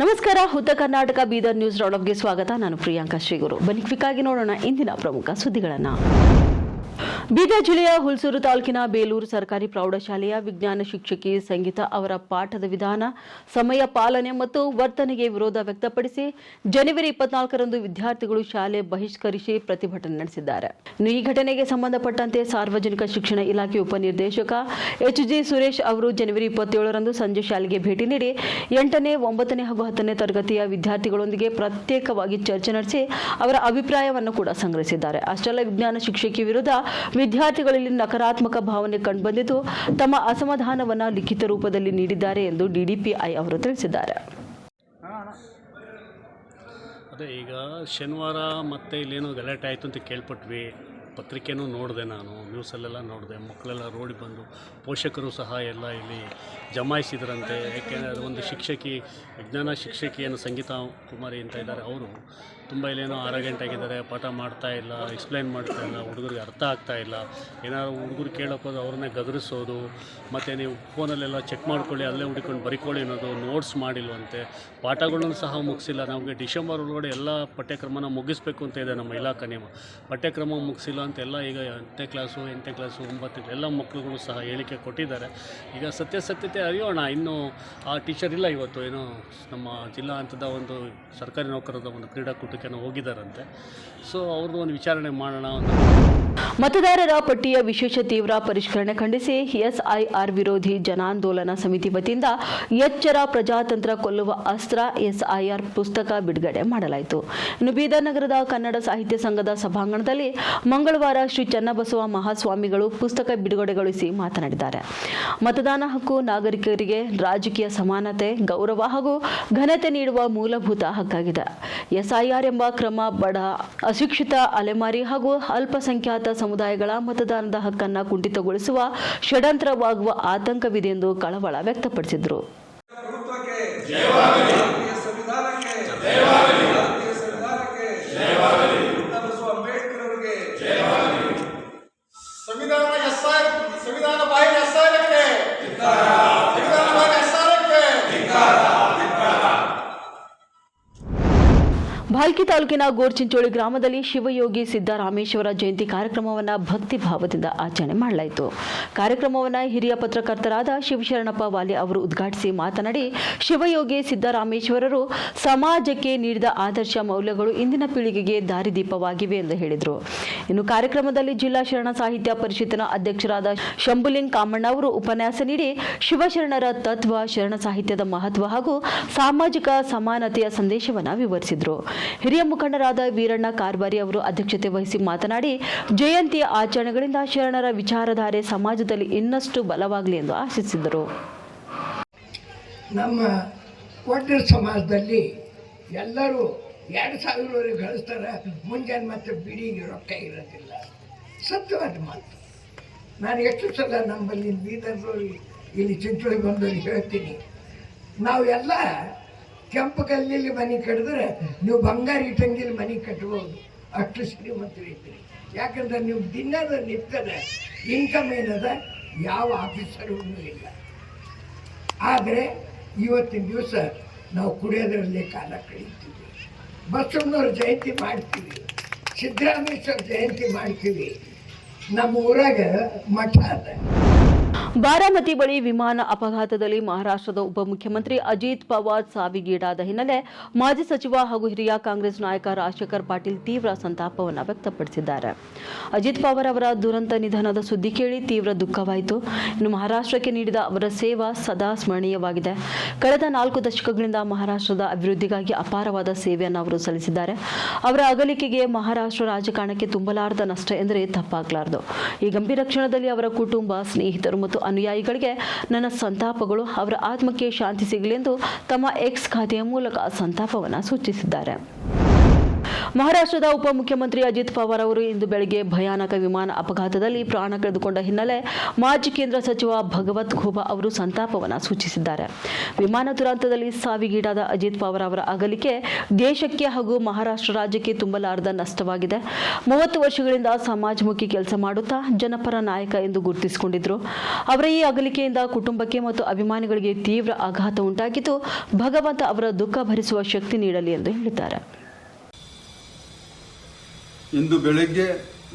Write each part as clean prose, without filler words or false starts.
ನಮಸ್ಕಾರ. ಉತ್ತರ ಕರ್ನಾಟಕ ಬೀದರ್ ನ್ಯೂಸ್ ರೌಂಡಪ್ಗೆ ಸ್ವಾಗತ. ನಾನು ಪ್ರಿಯಾಂಕಾ ಶ್ರೀಗುರು. ಬನ್ನಿ ಕ್ವಿಕ್ ಆಗಿ ನೋಡೋಣ ಇಂದಿನ ಪ್ರಮುಖ ಸುದ್ದಿಗಳನ್ನು. ಬೀದರ್ ಜಿಲ್ಲೆಯ ಹುಲ್ಸೂರು ತಾಲೂಕಿನ ಬೇಲೂರು ಸರ್ಕಾರಿ ಪ್ರೌಢಶಾಲೆಯ ವಿಜ್ಞಾನ ಶಿಕ್ಷಕಿ ಸಂಗೀತ ಅವರ ಪಾಠದ ವಿಧಾನ, ಸಮಯ ಪಾಲನೆ ಮತ್ತು ವರ್ತನೆಗೆ ವಿರೋಧ ವ್ಯಕ್ತಪಡಿಸಿ ಜನವರಿ 24ರಂದು ವಿದ್ಯಾರ್ಥಿಗಳು ಶಾಲೆ ಬಹಿಷ್ಕರಿಸಿ ಪ್ರತಿಭಟನೆ ನಡೆಸಿದ್ದಾರೆ. ಈ ಘಟನೆಗೆ ಸಂಬಂಧಪಟ್ಟಂತೆ ಸಾರ್ವಜನಿಕ ಶಿಕ್ಷಣ ಇಲಾಖೆ ಉಪನಿರ್ದೇಶಕ ಎಚ್.ಜಿ. ಸುರೇಶ್ ಅವರು ಜನವರಿ 27ರಂದು ಸಂಜೆ ಶಾಲೆಗೆ ಭೇಟಿ ನೀಡಿ 8ನೇ, 9ನೇ ಹಾಗೂ 10ನೇ ತರಗತಿಯ ವಿದ್ಯಾರ್ಥಿಗಳೊಂದಿಗೆ ಪ್ರತ್ಯೇಕವಾಗಿ ಚರ್ಚೆ ನಡೆಸಿ ಅವರ ಅಭಿಪ್ರಾಯವನ್ನು ಕೂಡ ಸಂಗ್ರಹಿಸಿದ್ದಾರೆ. ಅಷ್ಟೆಲ್ಲ ವಿಜ್ಞಾನ ಶಿಕ್ಷಕಿ ವಿರುದ್ಧ ವಿದ್ಯಾರ್ಥಿಗಳಲ್ಲಿ ನಕಾರಾತ್ಮಕ ಭಾವನೆ ಕಂಡುಬಂದಿದ್ದು ತಮ್ಮ ಅಸಮಾಧಾನವನ್ನು ಲಿಖಿತ ರೂಪದಲ್ಲಿ ನೀಡಿದ್ದಾರೆ ಎಂದು ಡಿಡಿಪಿಐ ಅವರು ತಿಳಿಸಿದ್ದಾರೆ. ಅದೇ ಈಗ ಶನಿವಾರ ಮತ್ತೆ ಇಲ್ಲೇನೋ ಗಲಾಟೆ ಆಯಿತು ಅಂತ ಕೇಳ್ಪಟ್ವಿ. ಪತ್ರಿಕೆನೂ ನೋಡಿದೆ, ನಾನು ನ್ಯೂಸಲ್ಲೆಲ್ಲ ನೋಡಿದೆ. ಮಕ್ಕಳೆಲ್ಲ ರೋಡಿಗೆ ಬಂದು ಪೋಷಕರು ಸಹ ಎಲ್ಲ ಇಲ್ಲಿ ಜಮಾಯಿಸಿದ್ರಂತೆ. ಯಾಕೆಂದರೆ ಅದು ಒಂದು ಶಿಕ್ಷಕಿ, ವಿಜ್ಞಾನ ಶಿಕ್ಷಕಿಯನ್ನು ಸಂಗೀತಾ ಕುಮಾರಿ ಅಂತ ಇದ್ದಾರೆ. ಅವರು ತುಂಬ ಇಲ್ಲೇನೋ ಆರೋಗ್ಯಂಟ್ ಆಗಿದ್ದಾರೆ, ಪಾಠ ಮಾಡ್ತಾ ಇಲ್ಲ, ಎಕ್ಸ್ಪ್ಲೈನ್ ಮಾಡ್ತಾ ಇಲ್ಲ, ಹುಡುಗರಿಗೆ ಅರ್ಥ ಆಗ್ತಾ ಇಲ್ಲ. ಏನಾದ್ರು ಹುಡುಗರು ಕೇಳೋಕ್ಕೋದು ಅವ್ರನ್ನೇ ಗದರಿಸೋದು, ಮತ್ತು ನೀವು ಫೋನಲ್ಲೆಲ್ಲ ಚೆಕ್ ಮಾಡ್ಕೊಳ್ಳಿ, ಅಲ್ಲೇ ಹುಡುಕೊಂಡು ಬರಿಕೊಳ್ಳಿ ಅನ್ನೋದು, ನೋಟ್ಸ್ ಮಾಡಿಲ್ವಂತೆ, ಪಾಠಗಳನ್ನು ಸಹ ಮುಗಿಸಿಲ್ಲ. ನಮಗೆ ಡಿಸೆಂಬರ್ ಒಳಗಡೆ ಎಲ್ಲ ಪಠ್ಯಕ್ರಮನ ಮುಗಿಸ್ಬೇಕು ಅಂತ ಇದೆ ನಮ್ಮ ಇಲಾಖೆ ನಿಯಮ. ಪಠ್ಯಕ್ರಮ ಮುಗಿಸಿಲ್ಲ ಅಂತೆಲ್ಲ ಈಗ 8ನೇ ಕ್ಲಾಸು, 8ನೇ ಕ್ಲಾಸು, 9ನೇ ಎಲ್ಲ ಮಕ್ಕಳುಗಳು ಸಹ ಹೇಳಿಕೆ ಕೊಟ್ಟಿದ್ದಾರೆ. ಈಗ ಸತ್ಯಾಸತ್ಯತೆ ಅರಿಯೋಣ. ಇನ್ನೂ ಆ ಟೀಚರ್ ಇಲ್ಲ ಇವತ್ತು, ಏನೋ ನಮ್ಮ ಜಿಲ್ಲಾ ಹಂತದ ಒಂದು ಸರ್ಕಾರಿ ನೌಕರದ ಒಂದು ಕ್ರೀಡಾಕೂಟಕ್ಕೆ ಹೋಗಿದ್ದಾರಂತೆ. ಸೊ ಅವ್ರದ್ದು ಒಂದು ವಿಚಾರಣೆ ಮಾಡೋಣ. ಮತದಾರರ ಪಟ್ಟಿಯ ವಿಶೇಷ ತೀವ್ರ ಪರಿಷ್ಕರಣೆ ಖಂಡಿಸಿ ಎಸ್ಐಆರ್ ವಿರೋಧಿ ಜನಾಂದೋಲನ ಸಮಿತಿ ವತಿಯಿಂದ ಎಚ್ಚರ ಪ್ರಜಾತಂತ್ರ ಕೊಲ್ಲುವ ಅಸ್ತ್ರ ಎಸ್ಐಆರ್ ಪುಸ್ತಕ ಬಿಡುಗಡೆ ಮಾಡಲಾಯಿತು. ಇನ್ನು ಬೀದರ್ ನಗರದ ಕನ್ನಡ ಸಾಹಿತ್ಯ ಸಂಘದ ಸಭಾಂಗಣದಲ್ಲಿ ಮಂಗಳವಾರ ಶ್ರೀ ಚನ್ನಬಸವ ಮಹಾಸ್ವಾಮಿಗಳು ಪುಸ್ತಕ ಬಿಡುಗಡೆಗೊಳಿಸಿ ಮಾತನಾಡಿದ್ದಾರೆ. ಮತದಾನ ಹಕ್ಕು ನಾಗರಿಕರಿಗೆ ರಾಜಕೀಯ ಸಮಾನತೆ, ಗೌರವ ಹಾಗೂ ಘನತೆ ನೀಡುವ ಮೂಲಭೂತ ಹಕ್ಕಾಗಿದೆ. ಎಸ್ಐಆರ್ ಎಂಬ ಕ್ರಮ ಬಡ, ಅಶಿಕ್ಷಿತ, ಅಲೆಮಾರಿ ಹಾಗೂ ಅಲ್ಪಸಂಖ್ಯಾತ ಸಮುದಾಯಗಳ ಮತದಾನದ ಹಕ್ಕನ್ನು ಕುಂಠಿತಗೊಳಿಸುವ ಷಡ್ಯಂತ್ರವಾಗುವ ಆತಂಕವಿದೆ ಎಂದು ಕಳವಳ ವ್ಯಕ್ತಪಡಿಸಿದರು. ಭಾಲ್ಕಿ ತಾಲೂಕಿನ ಗೋರ್ಚಿಂಚೋಳಿ ಗ್ರಾಮದಲ್ಲಿ ಶಿವಯೋಗಿ ಸಿದ್ದರಾಮೇಶ್ವರ ಜಯಂತಿ ಕಾರ್ಯಕ್ರಮವನ್ನು ಭಕ್ತಿ ಭಾವದಿಂದ ಆಚರಣೆ ಮಾಡಲಾಯಿತು. ಕಾರ್ಯಕ್ರಮವನ್ನು ಹಿರಿಯ ಪತ್ರಕರ್ತರಾದ ಶಿವಶರಣಪ್ಪ ವಾಲಿ ಅವರು ಉದ್ಘಾಟಿಸಿ ಮಾತನಾಡಿ, ಶಿವಯೋಗಿ ಸಿದ್ದರಾಮೇಶ್ವರರು ಸಮಾಜಕ್ಕೆ ನೀಡಿದ ಆದರ್ಶ ಮೌಲ್ಯಗಳು ಇಂದಿನ ಪೀಳಿಗೆಗೆ ದಾರಿದೀಪವಾಗಿವೆ ಎಂದು ಹೇಳಿದರು. ಇನ್ನು ಕಾರ್ಯಕ್ರಮದಲ್ಲಿ ಜಿಲ್ಲಾ ಶರಣ ಸಾಹಿತ್ಯ ಪರಿಷತ್ತಿನ ಅಧ್ಯಕ್ಷರಾದ ಶಂಭುಲಿಂಗ್ ಕಾಮಣ್ಣ ಅವರು ಉಪನ್ಯಾಸ ನೀಡಿ ಶಿವಶರಣರ ತತ್ವ, ಶರಣ ಸಾಹಿತ್ಯದ ಮಹತ್ವ ಹಾಗೂ ಸಾಮಾಜಿಕ ಸಮಾನತೆಯ ಸಂದೇಶವನ್ನು ವಿವರಿಸಿದರು. ಹಿರಿಯ ಮುಖಂಡರಾದ ವೀರಣ್ಣ ಕಾರ್ಬಾರಿ ಅವರು ಅಧ್ಯಕ್ಷತೆ ವಹಿಸಿ ಮಾತನಾಡಿ, ಜಯಂತಿಯ ಆಚರಣೆಗಳಿಂದ ಶರಣರ ವಿಚಾರಧಾರೆ ಸಮಾಜದಲ್ಲಿ ಇನ್ನಷ್ಟು ಬಲವಾಗಲಿ ಎಂದು ಆಶಿಸಿದರು. ನಮ್ಮ ಒಡ್ಡರ ಸಮಾಜದಲ್ಲಿ ಎಲ್ಲರೂ 2,000 ಗಳಿಸ್ತಾರೆ, ಮುಂಜಾನೆ ಮತ್ತೆ ಬಿಡಿಗೆ ರೊಕ್ಕ ಇರೋದಿಲ್ಲ. ಸತ್ಯವಾದ ಮಾತು. ನಾನು ಎಷ್ಟು ಸಲ ನಮ್ಮಲ್ಲಿ ಬೀದರ್ರು ಇಲ್ಲಿ ಚಿಂಚೋಳಿ ಬಂದವ್ರಿಗೆ ಹೇಳ್ತೀನಿ, ನಾವು ಎಲ್ಲ ಕೆಂಪು ಕಲ್ಲಿಲ್ಲಿ ಮನೆ ಕಟ್ಟಿದ್ರೆ ನೀವು ಬಂಗಾರ ಇಟ್ಟಂಗಿಲ್ಲಿ ಮನೆ ಕಟ್ಬೋದು, ಅಷ್ಟು ಶ್ರೀಮಂತರು ಇದ್ದೀರಿ. ಯಾಕಂದ್ರೆ ನೀವು ದಿನದ ನಿತ್ಯದ ಇನ್ಕಮ್ ಏನದ ಯಾವ ಆಫೀಸರೂ ಇಲ್ಲ. ಆದರೆ ಇವತ್ತಿನ ದಿವಸ ನಾವು ಕುಡಿಯೋದ್ರಲ್ಲೇ ಕಾಲ ಕಳೀತೀವಿ. ಬಸವಣ್ಣವ್ರ ಜಯಂತಿ ಮಾಡ್ತೀವಿ, ಸಿದ್ದರಾಮೇಶ್ವರ ಜಯಂತಿ ಮಾಡ್ತೀವಿ. ನಮ್ಮ ಊರಾಗ ಮಠ ಅದ. ಬಾರಾಮತಿ ಬಳಿ ವಿಮಾನ ಅಪಘಾತದಲ್ಲಿ ಮಹಾರಾಷ್ಟ್ರದ ಉಪಮುಖ್ಯಮಂತ್ರಿ ಅಜಿತ್ ಪವಾರ್ ಸಾವಿಗೀಡಾದ ಹಿನ್ನೆಲೆ ಮಾಜಿ ಸಚಿವ ಹಾಗೂ ಹಿರಿಯ ಕಾಂಗ್ರೆಸ್ ನಾಯಕ ರಾಜಶೇಖರ್ ಪಾಟೀಲ್ ತೀವ್ರ ಸಂತಾಪವನ್ನು ವ್ಯಕ್ತಪಡಿಸಿದ್ದಾರೆ. ಅಜಿತ್ ಪವಾರ್ ಅವರ ದುರಂತ ನಿಧನದ ಸುದ್ದಿ ಕೇಳಿ ತೀವ್ರ ದುಃಖವಾಯಿತು. ಇನ್ನು ಮಹಾರಾಷ್ಟ್ರಕ್ಕೆ ನೀಡಿದ ಅವರ ಸೇವಾ ಸದಾ ಸ್ಮರಣೀಯವಾಗಿದೆ. ಕಳೆದ 4 ದಶಕಗಳಿಂದ ಮಹಾರಾಷ್ಟ್ರದ ಅಭಿವೃದ್ಧಿಗಾಗಿ ಅಪಾರವಾದ ಸೇವೆಯನ್ನು ಅವರು ಸಲ್ಲಿಸಿದ್ದಾರೆ. ಅವರ ಅಗಲಿಕೆಗೆ ಮಹಾರಾಷ್ಟ್ರ ರಾಜಕಾರಣಕ್ಕೆ ತುಂಬಲಾರದ ನಷ್ಟ ಎಂದರೆ ತಪ್ಪಾಗಲಾರದು. ಈ ಗಂಭೀರ ಕ್ಷಣದಲ್ಲಿ ಅವರ ಕುಟುಂಬ, ಸ್ನೇಹಿತರು ಮತ್ತು ಅನುಯಾಯಿಗಳಿಗೆ ನನ್ನ ಸಂತಾಪಗಳು. ಅವರ ಆತ್ಮಕ್ಕೆ ಶಾಂತಿ ಸಿಗಲಿ ಎಂದು ತಮ್ಮ ಎಕ್ಸ್ ಖಾತೆಯ ಮೂಲಕ ಸಂತಾಪವನ್ನು ಸೂಚಿಸಿದ್ದಾರೆ. ಮಹಾರಾಷ್ಟ್ರದ ಉಪಮುಖ್ಯಮಂತ್ರಿ ಅಜಿತ್ ಪವಾರ್ ಅವರು ಇಂದು ಬೆಳಗ್ಗೆ ಭಯಾನಕ ವಿಮಾನ ಅಪಘಾತದಲ್ಲಿ ಪ್ರಾಣ ಕಳೆದುಕೊಂಡ ಹಿನ್ನೆಲೆ ಮಾಜಿ ಕೇಂದ್ರ ಸಚಿವ ಭಗವತ್ ಖೂಬಾ ಅವರು ಸಂತಾಪವನ್ನು ಸೂಚಿಸಿದ್ದಾರೆ. ವಿಮಾನ ದುರಂತದಲ್ಲಿ ಸಾವಿಗೀಡಾದ ಅಜಿತ್ ಪವಾರ್ ಅವರ ಅಗಲಿಕೆ ದೇಶಕ್ಕೆ ಹಾಗೂ ಮಹಾರಾಷ್ಟ್ರ ರಾಜ್ಯಕ್ಕೆ ತುಂಬಲಾರದ ನಷ್ಟವಾಗಿದೆ. 30 ವರ್ಷಗಳಿಂದ ಸಮಾಜಮುಖಿ ಕೆಲಸ ಮಾಡುತ್ತಾ ಜನಪರ ನಾಯಕ ಎಂದು ಗುರುತಿಸಿಕೊಂಡಿದ್ರು. ಅವರ ಈ ಅಗಲಿಕೆಯಿಂದ ಕುಟುಂಬಕ್ಕೆ ಮತ್ತು ಅಭಿಮಾನಿಗಳಿಗೆ ತೀವ್ರ ಆಘಾತ ಉಂಟಾಗಿದ್ದು, ಭಗವಂತ ಅವರ ದುಃಖ ಭರಿಸುವ ಶಕ್ತಿ ನೀಡಲಿ ಎಂದು ಹೇಳಿದ್ದಾರೆ. ಇಂದು ಬೆಳಗ್ಗೆ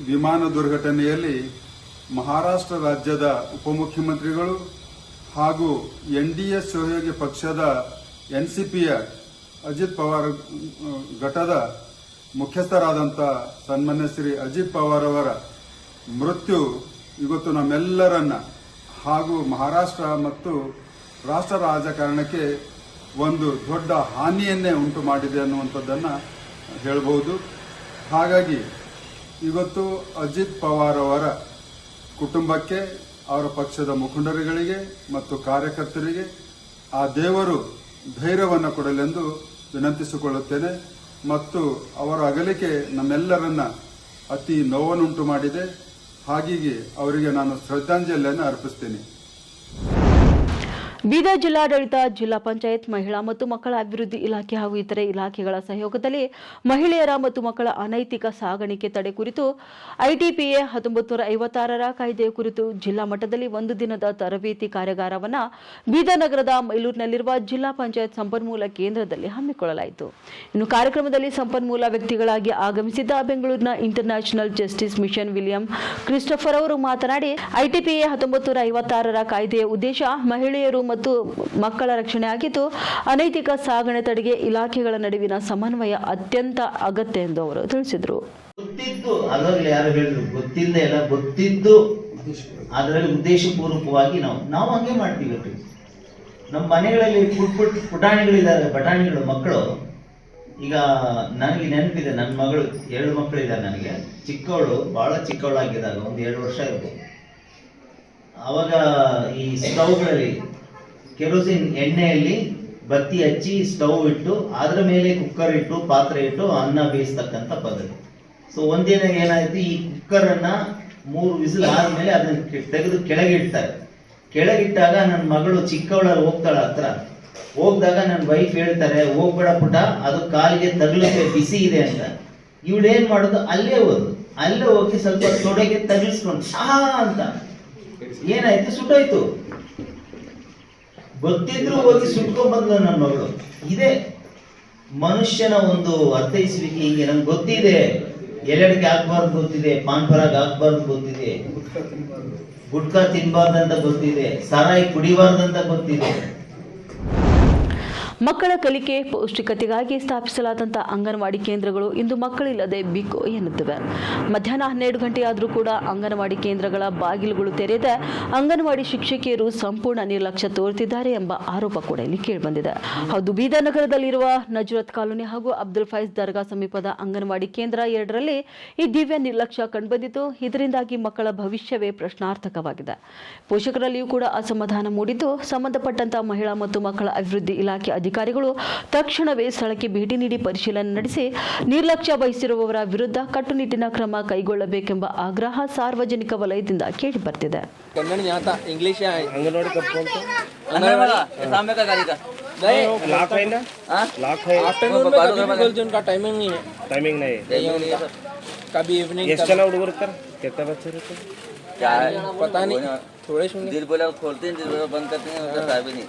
ವಿಮಾನ ದುರ್ಘಟನೆಯಲ್ಲಿ ಮಹಾರಾಷ್ಟ್ರ ರಾಜ್ಯದ ಉಪಮುಖ್ಯಮಂತ್ರಿಗಳು ಹಾಗೂ NDA ಸಹಯೋಗಿ ಪಕ್ಷದ NCPಯ ಅಜಿತ್ ಪವಾರ್ ಘಟದ ಮುಖ್ಯಸ್ಥರಾದಂಥ ಸನ್ಮಾನ್ಯ ಶ್ರೀ ಅಜಿತ್ ಪವಾರ್ ಅವರ ಮೃತ್ಯು ಇವತ್ತು ನಮ್ಮೆಲ್ಲರನ್ನ ಹಾಗೂ ಮಹಾರಾಷ್ಟ್ರ ಮತ್ತು ರಾಷ್ಟ್ರ ರಾಜಕಾರಣಕ್ಕೆ ಒಂದು ದೊಡ್ಡ ಹಾನಿಯನ್ನೇ ಉಂಟು ಮಾಡಿದೆ ಅನ್ನುವಂಥದ್ದನ್ನು ಹೇಳಬಹುದು. ಹಾಗಾಗಿ ಇವತ್ತು ಅಜಿತ್ ಪವಾರ್ ಅವರ ಕುಟುಂಬಕ್ಕೆ, ಅವರ ಪಕ್ಷದ ಮುಖಂಡರುಗಳಿಗೆ ಮತ್ತು ಕಾರ್ಯಕರ್ತರಿಗೆ ಆ ದೇವರು ಧೈರ್ಯವನ್ನು ಕೊಡಲೆಂದು ವಿನಂತಿಸಿಕೊಳ್ಳುತ್ತೇನೆ. ಮತ್ತು ಅವರ ಅಗಲಿಕೆ ನಮ್ಮೆಲ್ಲರನ್ನ ಅತಿ ನೋವನ್ನುಂಟು ಮಾಡಿದೆ. ಹಾಗಾಗಿ ಅವರಿಗೆ ನಾನು ಶ್ರದ್ಧಾಂಜಲಿಯನ್ನು ಅರ್ಪಿಸ್ತೇನೆ. ಬೀದರ್ ಜಿಲ್ಲಾಡಳಿತ, ಜಿಲ್ಲಾ ಪಂಚಾಯತ್, ಮಹಿಳಾ ಮತ್ತು ಮಕ್ಕಳ ಅಭಿವೃದ್ಧಿ ಇಲಾಖೆ ಹಾಗೂ ಇತರೆ ಇಲಾಖೆಗಳ ಸಹಯೋಗದಲ್ಲಿ ಮಹಿಳೆಯರ ಮತ್ತು ಮಕ್ಕಳ ಅನೈತಿಕ ಸಾಗಾಣಿಕೆ ತಡೆ ಕುರಿತು ITPA 1956ರ ಕಾಯ್ದೆಯ ಕುರಿತು ಜಿಲ್ಲಾ ಮಟ್ಟದಲ್ಲಿ ಒಂದು ದಿನದ ತರಬೇತಿ ಕಾರ್ಯಾಗಾರವನ್ನು ಬೀದರ್ ನಗರದ ಮೈಲೂರಿನಲ್ಲಿರುವ ಜಿಲ್ಲಾ ಪಂಚಾಯತ್ ಸಂಪನ್ಮೂಲ ಕೇಂದ್ರದಲ್ಲಿ ಹಮ್ಮಿಕೊಳ್ಳಲಾಯಿತು. ಇನ್ನು ಕಾರ್ಯಕ್ರಮದಲ್ಲಿ ಸಂಪನ್ಮೂಲ ವ್ಯಕ್ತಿಗಳಾಗಿ ಆಗಮಿಸಿದ್ದ ಬೆಂಗಳೂರಿನ International Justice Mission William Christopher ಅವರು ಮಾತನಾಡಿ, ITPA 1956ರ ಕಾಯ್ದೆಯ ಉದ್ದೇಶ ಮಹಿಳೆಯರು ಮತ್ತು ಮಕ್ಕಳ ರಕ್ಷಣೆ ಆಗಿದ್ದು, ಅನೈತಿಕ ಸಾಗಣೆ ತಡೆಗೆ ಇಲಾಖೆಗಳ ನಡುವಿನ ಸಮನ್ವಯ ಅತ್ಯಂತ ಅಗತ್ಯ ಎಂದು ಅವರು ತಿಳಿಸಿದರು. ಗೊತ್ತಿದ್ದು ಅದರಲ್ಲಿ ಯಾರು ಹೇಳಿದ್ರು, ಗೊತ್ತಿಲ್ಲದೆ ಎಲ್ಲ ಗೊತ್ತಿದ್ದು ಅದರಲ್ಲಿ ಉದ್ದೇಶಪೂರ್ವಕವಾಗಿ ನಾವು ಹಂಗೆ ಮಾಡ್ತೀವಿ. ನಮ್ಮ ಮನೆಗಳಲ್ಲಿ ಪುಟಾಣಿಗಳಿದ್ದಾರೆ, ಬಟಾಣಿಗಳು ಮಕ್ಕಳು. ಈಗ ನನಗೆ ನೆನಪಿದೆ, ನನ್ನ ಮಗಳು 2 ಮಕ್ಕಳಿದ್ದಾರೆ ನನಗೆ. ಚಿಕ್ಕವಳು, ಬಹಳ ಚಿಕ್ಕವಳಾಗಿದ್ದಾಗ, ಒಂದು 2 ವರ್ಷ ಇರ್ಬೋದು. ಅವಾಗ ಈ ಸ್ಟವ್ಗಳಲ್ಲಿ ಕೆರೋಸಿನ್ ಎಣ್ಣೆಯಲ್ಲಿ ಬತ್ತಿ ಹಚ್ಚಿ ಸ್ಟವ್ ಇಟ್ಟು ಅದರ ಮೇಲೆ ಕುಕ್ಕರ್ ಇಟ್ಟು ಪಾತ್ರೆ ಇಟ್ಟು ಅನ್ನ ಬೇಯಿಸ್ತಕ್ಕಂಥ ಪದ್ಧತಿ. ಸೊ ಒಂದಿನ ಏನಾಯ್ತು, ಈ ಕುಕ್ಕರನ್ನ 3 ವಿಸಿಲ್ ಆದ್ಮೇಲೆ ಅದನ್ನ ತೆಗೆದು ಕೆಳಗಿಡ್ತಾರೆ. ಕೆಳಗಿಟ್ಟಾಗ ನನ್ನ ಮಗಳು ಚಿಕ್ಕವಳಲ್ಲಿ ಹೋಗ್ತಾಳ, ಹತ್ರ ಹೋಗ್ದಾಗ ನನ್ನ ವೈಫ್ ಹೇಳ್ತಾರೆ, ಹೋಗ್ಬೇಡ ಪುಟ, ಅದು ಕಾಲಿಗೆ ತಗಲುತ್ತೆ, ಬಿಸಿ ಇದೆ ಅಂತ. ಇವಳೇನ್ ಮಾಡೋದು, ಅಲ್ಲೇ ಹೋಗಿ ಸ್ವಲ್ಪ ತೊಡೆಗೆ ತಗಿಸ್ಕೊಂಡು ಶಾ ಅಂತ ಏನಾಯ್ತು, ಸುಟ್ಟೋಯ್ತು. ಗೊತ್ತಿದ್ರು ಹೋಗಿ ಸುಟ್ಕೊಂಡ್ಬಂದ್ಲು ನನ್ನ ಮಗಳು. ಇದೇ ಮನುಷ್ಯನ ಒಂದು ಅರ್ಥೈಸುವಿಕೆ. ಹೀಗೆ ನಮ್ಗೆ ಗೊತ್ತಿದೆ, ಎಲೆಡಿಕೆ ಹಾಕ್ಬಾರ್ದು ಗೊತ್ತಿದೆ, ಪಾನ್ ಪರಾಗ್ ಹಾಕ್ಬಾರ್ದು ಗೊತ್ತಿದೆ, ಗುಟ್ಕಾ ತಿನ್ಬಾರ್ದಂತ ಗೊತ್ತಿದೆ, ಸಾರಾಯಿ ಕುಡಿಬಾರ್ದಂತ ಗೊತ್ತಿದೆ. ಮಕ್ಕಳ ಕಲಿಕೆ ಪೌಷ್ಟಿಕತೆಗಾಗಿ ಸ್ಥಾಪಿಸಲಾದಂಥ ಅಂಗನವಾಡಿ ಕೇಂದ್ರಗಳು ಇಂದು ಮಕ್ಕಳಿಲ್ಲದೆ ಬಿಕೋ ಎನ್ನುತ್ತವೆ. ಮಧ್ಯಾಹ್ನ 12 ಗಂಟೆಯಾದರೂ ಕೂಡ ಅಂಗನವಾಡಿ ಕೇಂದ್ರಗಳ ಬಾಗಿಲುಗಳು ತೆರೆದ ಅಂಗನವಾಡಿ ಶಿಕ್ಷಕಿಯರು ಸಂಪೂರ್ಣ ನಿರ್ಲಕ್ಷ್ಯ ತೋರುತ್ತಿದ್ದಾರೆ ಎಂಬ ಆರೋಪ ಕೂಡ ಇಲ್ಲಿ ಕೇಳಿಬಂದಿದೆ. ಹೌದು, ಬೀದರ್ ನಗರದಲ್ಲಿರುವ ನಜರತ್ ಕಾಲೋನಿ ಹಾಗೂ ಅಬ್ದುಲ್ ಫೈಜ್ ದರ್ಗಾ ಸಮೀಪದ ಅಂಗನವಾಡಿ ಕೇಂದ್ರ 2ರಲ್ಲಿ ಈ ದಿವ್ಯ ನಿರ್ಲಕ್ಷ್ಯ ಕಂಡುಬಂದಿದ್ದು, ಇದರಿಂದಾಗಿ ಮಕ್ಕಳ ಭವಿಷ್ಯವೇ ಪ್ರಶ್ನಾರ್ಥಕವಾಗಿದೆ. ಪೋಷಕರಲ್ಲಿಯೂ ಕೂಡ ಅಸಮಾಧಾನ ಮೂಡಿದ್ದು, ಸಂಬಂಧಪಟ್ಟಂತ ಮಹಿಳಾ ಮತ್ತು ಮಕ್ಕಳ ಅಭಿವೃದ್ಧಿ ಇಲಾಖೆ ಅಧಿಕಾರಿಗಳು ತಕ್ಷಣವೇ ಸ್ಥಳಕ್ಕೆ ಭೇಟಿ ನೀಡಿ ಪರಿಶೀಲನೆ ನಡೆಸಿ ನಿರ್ಲಕ್ಷ್ಯ ವಹಿಸಿರುವವರ ವಿರುದ್ಧ ಕಟ್ಟುನಿಟ್ಟಿನ ಕ್ರಮ ಕೈಗೊಳ್ಳಬೇಕೆಂಬ ಆಗ್ರಹ ಸಾರ್ವಜನಿಕ ವಲಯದಿಂದ ಕೇಳಿಬರ್ತಿದೆ. कन्नड़ यहाँ था, इंग्लिश यहाँ है। आंगनवाड़ी कब खोलते हैं? सामने का गाड़ी का नहीं लॉक है ना? लॉक है। आफ्टरनून में कभी भी खोलते, उनका टाइमिंग नहीं है। टाइमिंग नहीं है। कभी इवनिंग ಎಷ್ಟು ಜನ ಹುಡುಗರು ಇರ್ತಾರೆ? कितने बच्चे रहते हैं? क्या पता नहीं, थोड़े सुन दिल बोला खोलते हैं, दिल बोला बंद करते हैं, उसका साहब ही नहीं।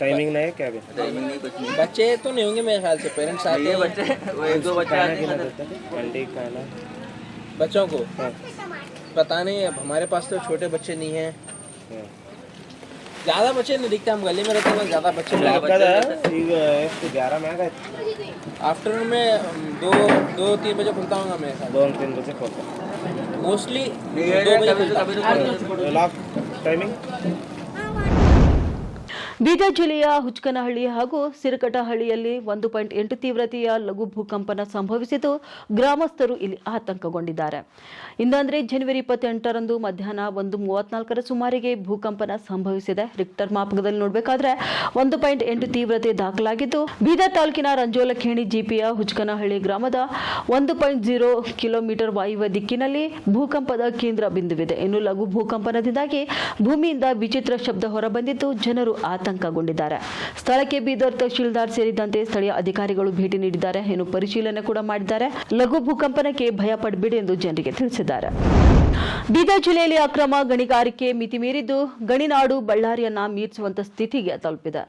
टाइमिंग नहीं है क्या अभी? टाइमिंग नहीं, कुछ नहीं। बच्चे तो नहीं होंगे मेरे ख्याल से, पेरेंट्स आते ये हैं बच्चे, वो 1-2 बच्चे आते हैं। अंडे खाना बच्चों को पता नहीं। अब हमारे पास तो छोटे बच्चे नहीं हैं, ज़्यादा बच्चे नहीं दिखते। हम गली में रहते हैं, ज़्यादा बच्चे नहीं। ಈಗ ಎಷ್ಟು 11 में आ गए? आफ्टरनून में 2-3 बजे खुलता होगा मेरे ख्याल। 2-3 बजे खोलते मोस्टली ये 2 बजे कभी खुलता तो हैं। लॉक टाइमिंग ಬೀದರ್ ಜಿಲ್ಲೆಯ ಹುಚ್ಚಕನಹಳ್ಳಿ ಹಾಗೂ ಸಿರಕಟಹಳ್ಳಿಯಲ್ಲಿ 1.8 ತೀವ್ರತೆಯ ಲಘು ಭೂಕಂಪನ ಸಂಭವಿಸಿದ್ದು ಗ್ರಾಮಸ್ಥರು ಇಲ್ಲಿ ಆತಂಕಗೊಂಡಿದ್ದಾರೆ. ಇಂದಂದ್ರೆ ಜನವರಿ 28ರಂದು ಮಧ್ಯಾಹ್ನ 1:34 ಸುಮಾರಿಗೆ ಭೂಕಂಪನ ಸಂಭವಿಸಿದೆ. ರಿಕ್ಟರ್ ಮಾಪಕದಲ್ಲಿ ನೋಡಬೇಕಾದ್ರೆ 1.8 ತೀವ್ರತೆ ದಾಖಲಾಗಿದ್ದು ಬೀದರ್ ತಾಲೂಕಿನ ರಂಜೋಲಖೇಣಿ ಜಿಪಿಯ ಹುಚ್ಚಕನಹಳ್ಳಿ ಗ್ರಾಮದ 1.0 ಕಿಲೋಮೀಟರ್ ವಾಯುವ್ಯ ದಿಕ್ಕಿನಲ್ಲಿ ಭೂಕಂಪದ ಕೇಂದ್ರ ಬಿಂದುವಿದೆ. ಇನ್ನು ಲಘು ಭೂಕಂಪನದಿಂದಾಗಿ ಭೂಮಿಯಿಂದ ವಿಚಿತ್ರ ಶಬ್ದ ಹೊರಬಂದಿದ್ದು ಜನರು ಆತಂಕಗೊಂಡಿದ್ದಾರೆ. ಸ್ಥಳಕ್ಕೆ ಬೀದರ್ ತಹಶೀಲ್ದಾರ್ ಸೇರಿದಂತೆ ಸ್ಥಳೀಯ ಅಧಿಕಾರಿಗಳು ಭೇಟಿ ನೀಡಿದ್ದಾರೆ. ಇನ್ನು ಪರಿಶೀಲನೆ ಕೂಡ ಮಾಡಿದ್ದಾರೆ. ಲಘು ಭೂಕಂಪನಕ್ಕೆ ಭಯ ಪಡಬೇಡಿ ಎಂದು ಜನರಿಗೆ ತಿಳಿಸಿದ್ದಾರೆ. ಬೀದರ್ ಜಿಲ್ಲೆಯಲ್ಲಿ ಅಕ್ರಮ ಗಣಿಗಾರಿಕೆ ಮಿತಿ ಮೀರಿದ್ದು ಗಣಿನಾಡು ಬಳ್ಳಾರಿಯನ್ನ ಮೀರಿಸುವಂತ ಸ್ಥಿತಿಗೆ ತಲುಪಿದೆ.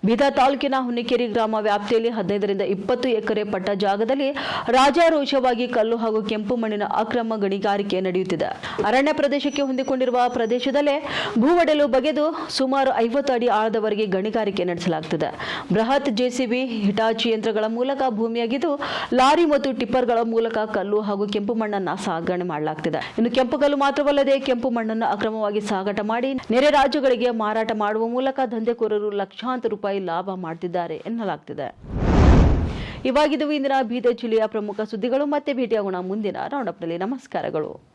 ಬೀದರ್ ತಾಲೂಕಿನ ಹುನ್ನಿಕೇರಿ ಗ್ರಾಮ ವ್ಯಾಪ್ತಿಯಲ್ಲಿ 15ರಿಂದ 20 ಎಕರೆ ಪಟ್ಟ ಜಾಗದಲ್ಲಿ ರಾಜಾರೋಷವಾಗಿ ಕಲ್ಲು ಹಾಗೂ ಕೆಂಪು ಮಣ್ಣಿನ ಅಕ್ರಮ ಗಣಿಗಾರಿಕೆ ನಡೆಯುತ್ತಿದೆ. ಅರಣ್ಯ ಪ್ರದೇಶಕ್ಕೆ ಹೊಂದಿಕೊಂಡಿರುವ ಪ್ರದೇಶದಲ್ಲೇ ಭೂ ಒಡೆಲು ಬಗೆದು ಸುಮಾರು 50 ಅಡಿ ಆಳದವರೆಗೆ ಗಣಿಗಾರಿಕೆ ನಡೆಸಲಾಗುತ್ತಿದೆ. ಬೃಹತ್ ಜೆಸಿಬಿ, ಹಿಟಾಚಿ ಯಂತ್ರಗಳ ಮೂಲಕ ಭೂಮಿಯಾಗಿದ್ದು ಲಾರಿ ಮತ್ತು ಟಿಪ್ಪರ್ಗಳ ಮೂಲಕ ಕಲ್ಲು ಹಾಗೂ ಕೆಂಪು ಮಣ್ಣನ್ನ ಸಾಗಣೆ ಮಾಡಲಾಗುತ್ತಿದೆ. ಇನ್ನು ಕೆಂಪು ಕಲ್ಲು ಮಾತ್ರವಲ್ಲದೆ ಕೆಂಪು ಮಣ್ಣನ್ನು ಅಕ್ರಮವಾಗಿ ಸಾಗಾಟ ಮಾಡಿ ನೆರೆ ರಾಜ್ಯಗಳಿಗೆ ಮಾರಾಟ ಮಾಡುವ ಮೂಲಕ ದಂಧೆಕೋರರು ಲಕ್ಷಾಂತರ ರೂಪಾಯಿ ಲಾಭ ಮಾಡುತ್ತಿದ್ದಾರೆ ಎನ್ನಲಾಗುತ್ತಿದೆ. ಇವಾಗಿದ್ದು ಇಂದಿನ ಬೀದರ್ ಜಿಲ್ಲೆಯ ಪ್ರಮುಖ ಸುದ್ದಿಗಳು. ಮತ್ತೆ ಭೇಟಿಯಾಗೋಣ ಮುಂದಿನ ರೌಂಡಪ್ನಲ್ಲಿ. ನಮಸ್ಕಾರಗಳು.